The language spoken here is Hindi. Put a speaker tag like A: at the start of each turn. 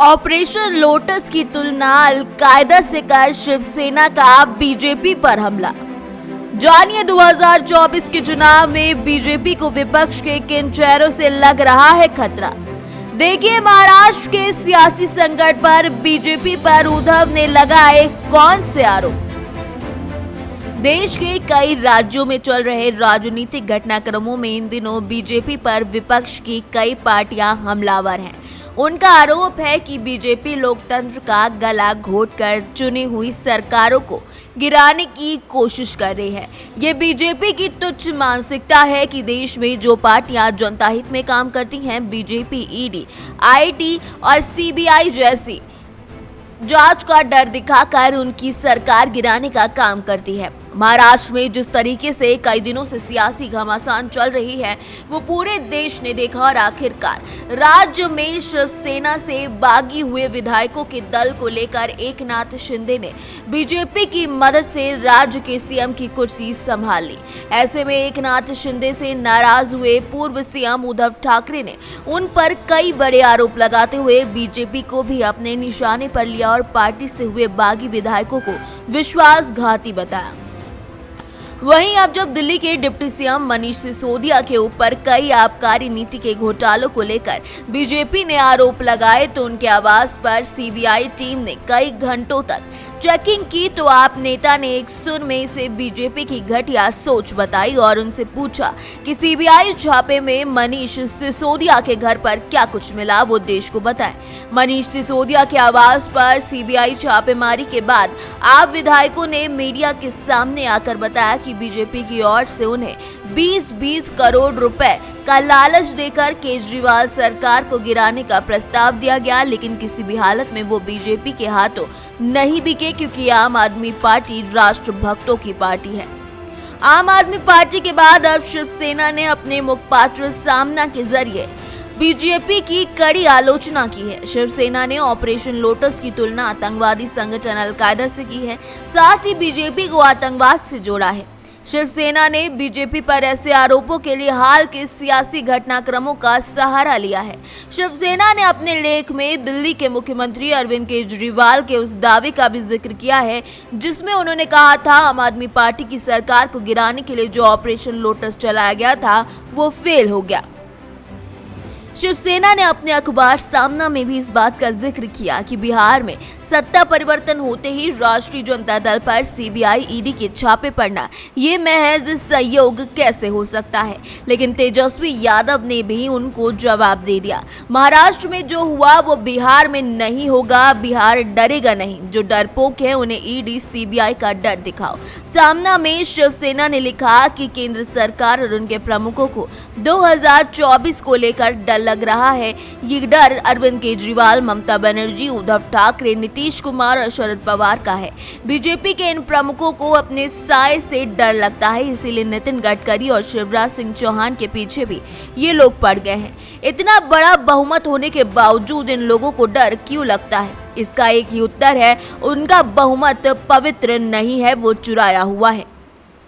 A: ऑपरेशन लोटस की तुलना अलकायदा से कर शिवसेना का बीजेपी पर हमला। जानिए 2024 के चुनाव में बीजेपी को विपक्ष के किन चेहरों से लग रहा है खतरा। देखिए महाराष्ट्र के सियासी संकट पर बीजेपी पर उद्धव ने लगाए कौन से आरोप। देश के कई राज्यों में चल रहे राजनीतिक घटनाक्रमों में इन दिनों बीजेपी पर विपक्ष की कई पार्टियां हमलावर हैं। उनका आरोप है कि बीजेपी लोकतंत्र का गला घोटकर चुनी हुई सरकारों को गिराने की कोशिश कर रही है। ये बीजेपी की तुच्छ मानसिकता है कि देश में जो पार्टियां जनता हित में काम करती हैं, बीजेपी ईडी, आईटी और सीबीआई जैसी जांच का डर दिखाकर उनकी सरकार गिराने का काम करती है। महाराष्ट्र में जिस तरीके से कई दिनों से सियासी घमासान चल रही है वो पूरे देश ने देखा और आखिरकार राज्य में शिवसेना से बागी हुए विधायकों के दल को लेकर एकनाथ शिंदे ने बीजेपी की मदद से राज्य के सीएम की कुर्सी संभाल ली। ऐसे में एकनाथ शिंदे से नाराज हुए पूर्व सीएम उद्धव ठाकरे ने उन पर कई बड़े आरोप लगाते हुए बीजेपी को भी अपने निशाने पर लिया और पार्टी से हुए बागी विधायकों को विश्वासघाती बताया। वहीं अब जब दिल्ली के डिप्टी सीएम मनीष सिसोदिया के ऊपर कई आबकारी नीति के घोटालों को लेकर बीजेपी ने आरोप लगाए तो उनके आवास पर सीबीआई टीम ने कई घंटों तक चेकिंग की तो आप नेता ने एक सुर में इसे बीजेपी की घटिया सोच बताई और उनसे पूछा कि सीबीआई छापे में मनीष सिसोदिया के घर पर क्या कुछ मिला वो देश को बताएं। मनीष सिसोदिया के आवास पर सीबीआई छापेमारी के बाद आप विधायकों ने मीडिया के सामने आकर बताया कि बीजेपी की ओर से उन्हें 20-20 करोड़ रुपए का लालच देकर केजरीवाल सरकार को गिराने का प्रस्ताव दिया गया, लेकिन किसी भी हालत में वो बीजेपी के हाथों नहीं बिके क्योंकि आम आदमी पार्टी राष्ट्र भक्तों की पार्टी है। आम आदमी पार्टी के बाद अब शिवसेना ने अपने मुखपात्र सामना के जरिए बीजेपी की कड़ी आलोचना की है। शिवसेना ने ऑपरेशन लोटस की तुलना आतंकवादी संगठन अलकायदा से की है, साथ ही बीजेपी को आतंकवाद से जोड़ा है। शिवसेना ने बीजेपी पर ऐसे आरोपों के लिए हाल के सियासी घटनाक्रमों का सहारा लिया है। शिवसेना ने अपने लेख में दिल्ली के मुख्यमंत्री अरविंद केजरीवाल के उस दावे का भी जिक्र किया है जिसमें उन्होंने कहा था आम आदमी पार्टी की सरकार को गिराने के लिए जो ऑपरेशन लोटस चलाया गया था वो फेल हो गया। शिवसेना ने अपने अखबार सामना में भी इस बात का जिक्र किया कि बिहार में सत्ता परिवर्तन होते ही राष्ट्रीय जनता दल पर सीबीआई ईडी के छापे पड़ना ये महज सहयोग कैसे हो सकता है, लेकिन तेजस्वी यादव ने भी उनको जवाब दे दिया। महाराष्ट्र में जो हुआ वो बिहार में नहीं होगा, बिहार डरेगा नहीं, जो डरपोक है उन्हें ईडी सीबीआई का डर दिखाओ। सामना में शिवसेना ने लिखा कि केंद्र सरकार और उनके प्रमुखों को 2024 को लेकर डर लग रहा है। ये डर अरविंद केजरीवाल, ममता बनर्जी, उद्धव ठाकरे, नीतीश कुमार और शरद पवार का है। बीजेपी के इन प्रमुखों को अपने साए से डर लगता है, इसीलिए नितिन गडकरी और शिवराज सिंह चौहान के पीछे भी ये लोग पड़ गए हैं। इतना बड़ा बहुमत होने के बावजूद इन लोगों को डर क्यों लगता है? इसका एक ही उत्तर है, उनका बहुमत पवित्र नहीं है, वो चुराया हुआ है।